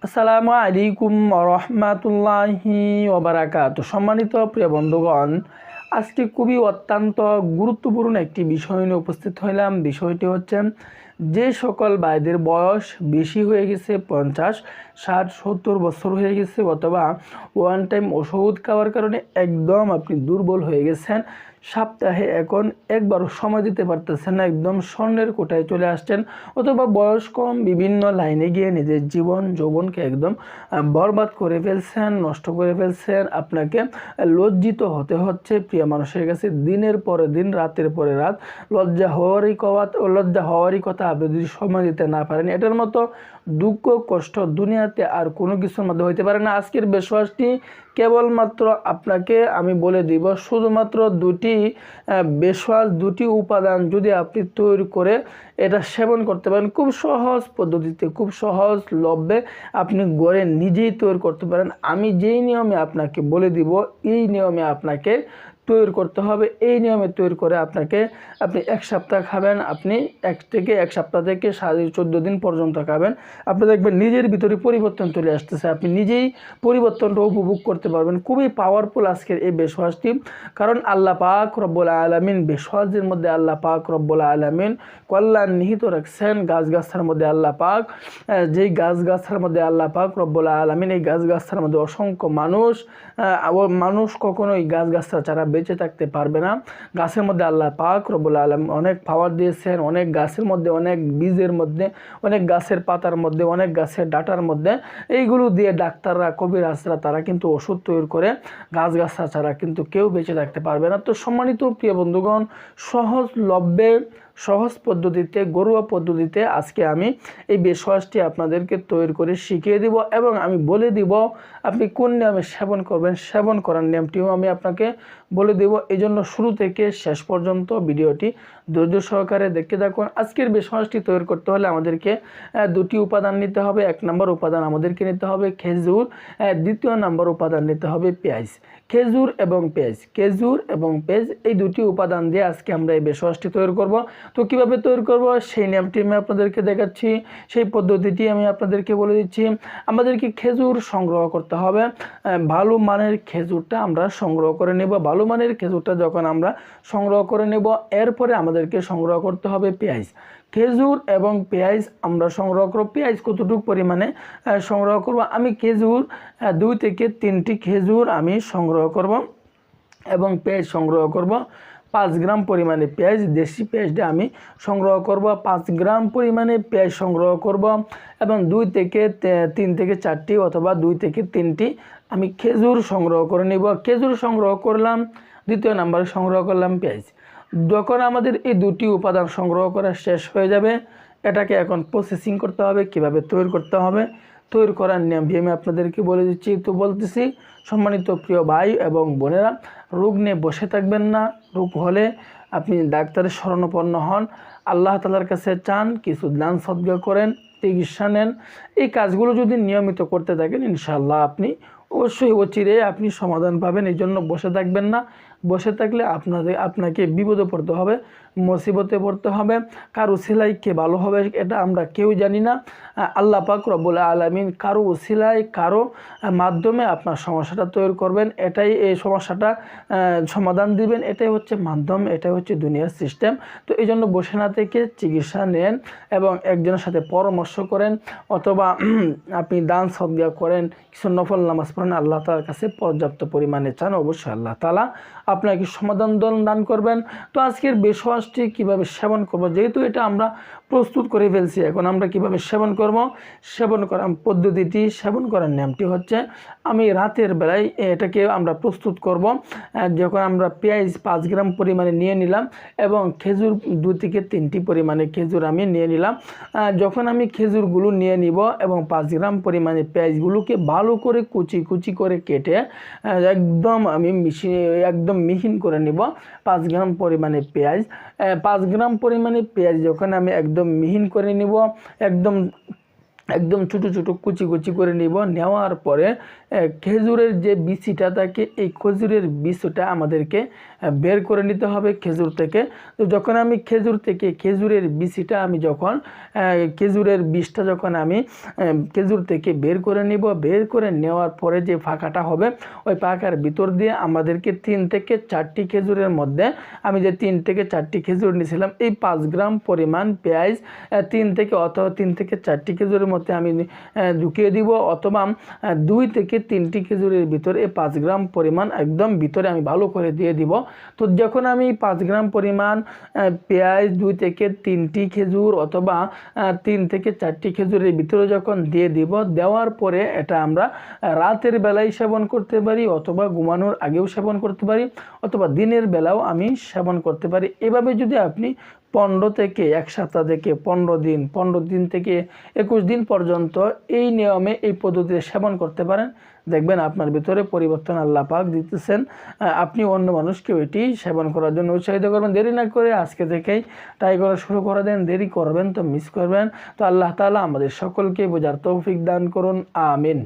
আসসালামু আলাইকুম রহমাতুল্লাহি ওবারাকাতুহু। সম্মানিত প্রিয় বন্ধুগণ, আজকে খুবই অত্যন্ত গুরুত্বপূর্ণ একটি বিষয় নিয়ে উপস্থিত হইলাম। বিষয়টি হচ্ছে যে সকল ভাইদের বয়স বেশি হয়ে গেছে, 50, 60, 70 বছর হয়ে গেছে, অথবা ওয়ান টাইম ওষুধ খাওয়ার কারণে একদম আপনি দুর্বল হয়ে গেছেন, সপ্তাহে এখন একবারও সময় দিতে পারতেছেন না, একদম স্বর্ণের কোটায় চলে আসছেন, অথবা বয়স কম বিভিন্ন লাইনে গিয়ে নিজের জীবন যৌবনকে একদম বরবাদ করে ফেলছেন, নষ্ট করে ফেলছেন। আপনাকে লজ্জিত হতে হচ্ছে প্রিয় মানুষের কাছে, দিনের পরে দিন, রাতের পরে রাত। লজ্জা হওয়ারই কথা আপনি যদি সময় দিতে না পারেন, এটার মতো দুঃখ কষ্ট দুনিয়াতে আর কোনো কিছুর মধ্যে হইতে পারে না। আজকের বেশওয়াজটি কেবলমাত্র আপনাকে আমি বলে দিব, শুধুমাত্র দুটি উপাদান যদি আপনি তৈরি করে এটা সেবন করতে পারেন, খুব সহজ পদ্ধতিতে, খুব সহজ লভ্যে আপনি গড়ে নিজেই তৈরি করতে পারেন। আমি যেই নিয়মে আপনাকে বলে দিব, এই নিয়মে আপনাকে তৈরি করতে হবে। এই নিয়মে তৈরি করে আপনি এক সপ্তাহ খাবেন, আপনি এক সপ্তাহ থেকে 14 দিন পর্যন্ত খাবেন। আপনি দেখবেন নিজের ভিতরে পরিবর্তন চলে আসতেছে, আপনি নিজেই পরিবর্তনটা উপভোগ করতে পারবেন। খুবই পাওয়ারফুল আজকের এই বেশওয়াজটি, কারণ আল্লাহ পাক রব্বুল আলামিন বেশওয়াজের মধ্যে আল্লাহ পাক রব্বুল আলামিন কল্যাণ নিহিত রাখছেন। গাছগাছার মধ্যে আল্লাহ পাক, যেই গাছগাছার মধ্যে আল্লাহ পাক রব্বুল আলামিন, এই গাছগাছার মধ্যে অসংখ্য মানুষ কখনোই গাছগাছরা ছাড়া বেঁচে থাকতে পারবে না। গাছের মধ্যে আল্লাহ পাক রব্বুল আলামিন অনেক পাওয়ার দিয়েছেন, অনেক গাছের মধ্যে, অনেক বীজের মধ্যে, অনেক গাছের পাতার মধ্যে, অনেক গাছের ডাটার মধ্যে, এইগুলো দিয়ে ডাক্তাররা, কবিরাজরা তারা কিন্তু ওষুধ তৈরি করে। গাছগাছরা ছাড়া কিন্তু কেউ বেঁচে থাকতে পারবে না। তো সম্মানিত প্রিয় বন্ধুগণ, সহজলভ্যে, সহজ পদ্ধতিতে, ঘরোয়া পদ্ধতিতে আজকে আমি এই বেশওয়াজটি আপনাদেরকে তৈরি করে শিখিয়ে দিব, এবং আমি বলে দিব আপনি কোন নিয়মে সেবন করবেন। সেবন করার নিয়মটিও আমি আপনাকে বলে দেব। এই জন্য শুরু থেকে শেষ পর্যন্ত ভিডিওটি ধৈর্য সহকারে দেখতে থাকুন। আজকের বেশওয়াজটি তৈরি করতে হলে আমাদেরকে দুটি উপাদান নিতে হবে। এক নম্বর উপাদান আমাদেরকে নিতে হবে খেজুর, দ্বিতীয় নম্বর উপাদান নিতে হবে পেঁয়াজ। খেজুর এবং পেঁয়াজ, এই দুটি উপাদান দিয়ে আজকে আমরা এই বেশওয়াজটি তৈরি করব। তো কিভাবে তৈরি করব সেই নিয়মটি আমি আপনাদেরকে দেখাচ্ছি, সেই পদ্ধতিটি আমি আপনাদেরকে বলে দিচ্ছি। আমাদেরকে খেজুর সংগ্রহ করতে হবে, ভালো মানের খেজুরটা আমরা সংগ্রহ করে নেব। ভালো মানের খেজুরটা যখন আমরা সংগ্রহ করে নেব, এরপরে আমাদেরকে সংগ্রহ করতে হবে পেঁয়াজ। খেজুর এবং পেঁয়াজ আমরা সংগ্রহ করব। পেঁয়াজ কতটুকু পরিমাণে সংগ্রহ করব, আমি খেজুর 2 থেকে 3টি খেজুর আমি সংগ্রহ করব, এবং পেঁয়াজ সংগ্রহ করব 5 গ্রাম পরিমাণে পেঁয়াজ, দেশি পেঁয়াজটা আমি সংগ্রহ করব। 5 গ্রাম পরিমাণে পেঁয়াজ সংগ্রহ করব, এবং 3 থেকে 4টি অথবা 2 থেকে 3টি আমি খেজুর সংগ্রহ করে নিব। খেজুর সংগ্রহ করলাম, দ্বিতীয় নাম্বারে সংগ্রহ করলাম পেঁয়াজ। যখন আমাদের এই দুটি উপাদান সংগ্রহ করা শেষ হয়ে যাবে, এটাকে এখন প্রসেসিং করতে হবে। কিভাবে তৈরি করতে হবে, তৈরি করার নিয়ম আমি আপনাদেরকে বলে দিচ্ছি। তো বলতেছি, সম্মানিত প্রিয় ভাই এবং বোনেরা, রোগ নিয়ে বসে থাকবেন না। রোগ হলে আপনি ডাক্তারের শরণাপন্ন হন, আল্লাহ তাআলার কাছে চান, কিছু দান সদকা করেন, চিকিৎসা নেন। এই কাজগুলো যদি নিয়মিত করতে থাকেন, ইনশাআল্লাহ আপনি অবশ্যই অচিরে আপনি সমাধান পাবেন। এই জন্য বসে থাকবেন না। বসে থাকলে আপনাকে বিপদে পড়তে হবে, মুসিবতে পড়তে হবে। কারো উসিলায় কে ভালো হবে এটা আমরা কেউ জানি না। আল্লাহ পাক রব্বুল আলামিন কারো উসিলায়, কারো মাধ্যমে আপনার সমস্যাটা তৈরি করবেন, এটাই এই সমস্যাটা সমাধান দিবেন, এটাই হচ্ছে মাধ্যম, এটাই হচ্ছে দুনিয়ার সিস্টেম। তো এই জন্য বসে না থেকে চিকিৎসা নেন, এবং একজনের সাথে পরামর্শ করেন, অথবা আপনি দান সদকা করেন, কিছু নফল নামাজ পড়েন, আল্লাহ তাআলার কাছে পর্যাপ্ত পরিমাণে চান, অবশ্যই আল্লাহ তাআলা আপনাকে সমাধান দান করবেন। তো আজকের বেশওয়াজটি কীভাবে সেবন করব, যেহেতু এটা আমরা প্রস্তুত করে ফেলছি, এখন আমরা কিভাবে সেবন করব, সেবন করার পদ্ধতিটি, সেবন করার নিয়মটি হচ্ছে, আমি রাতের বেলায় এটাকে আমরা প্রস্তুত করব। যখন আমরা পেঁয়াজ 5 গ্রাম পরিমাণে নিয়ে নিলাম, এবং খেজুর 2 থেকে 3টি পরিমাণে খেজুর আমি নিয়ে নিলাম। যখন আমি খেজুরগুলো নিয়ে নিব, এবং 5 গ্রাম পরিমাণে পেঁয়াজগুলোকে ভালো করে কুচি কুচি করে কেটে একদম আমি মিহিন করে নিব। 5 গ্রাম পরিমাণে পেঁয়াজ, 5 গ্রাম পরিমাণে পেঁয়াজ যখন আমি একদম মিহিন করে নিব, একদম একদম ছোটো ছোটো কুচি কুচি করে নিব। নেওয়ার পরে খেজুরের যে বিচিটা থাকে এই খেজুরের বিচিটা আমাদেরকে বের করে নিতে হবে খেজুর থেকে। তো যখন আমি খেজুর থেকে খেজুরের বিচিটা আমি যখন খেজুরের বিষটা যখন আমি খেজুর থেকে বের করে নিব, বের করে নেওয়ার পরে যে ফাঁকাটা হবে ওই ফাঁকার ভিতর দিয়ে আমাদেরকে 3 থেকে 4টি খেজুরের মধ্যে আমি যে 3 থেকে 4টি খেজুর নিয়েছিলাম এই 5 গ্রাম পরিমাণ পেঁয়াজ 3 থেকে 4টি খেজুরের মধ্যে আমি ঢুকিয়ে দিব, অথবা 2 থেকে 3টি খেজুরের ভিতরে এই 5 গ্রাম পরিমাণ একদম ভিতরে আমি ভালো করে দিয়ে দিব। তো যখন আমি 5 গ্রাম পরিমাণ পেঁয়াজ 2 থেকে 3টি খেজুর অথবা 3 থেকে 4টি খেজুরের ভিতরে যখন দিয়ে দিব, দেওয়ার পরে এটা আমরা রাতের বেলায় সেবন করতে পারি, অথবা ঘুমানোর আগেও সেবন করতে পারি, অথবা দিনের বেলাও আমি সেবন করতে পারি। এভাবে যদি আপনি 15 থেকে 1 সপ্তাহ থেকে 15 দিন থেকে 21 দিন পর্যন্ত এই নিয়মে এই পদ্ধতিতে সেবন করতে পারেন, দেখবেন আপনার ভিতরে পরিবর্তন আল্লাহ পাক দিতেছেন। আপনি অন্য মানুষকেও এটি সেবন করার জন্য উৎসাহিত করবেন। দেরি না করে আজকে থেকেই ট্রাই করা শুরু করে দেন। দেরি করবেন তো মিস করবেন। তো আল্লাহ তাআলা আমাদের সকলকে বোঝার তৌফিক দান করুন, আমিন।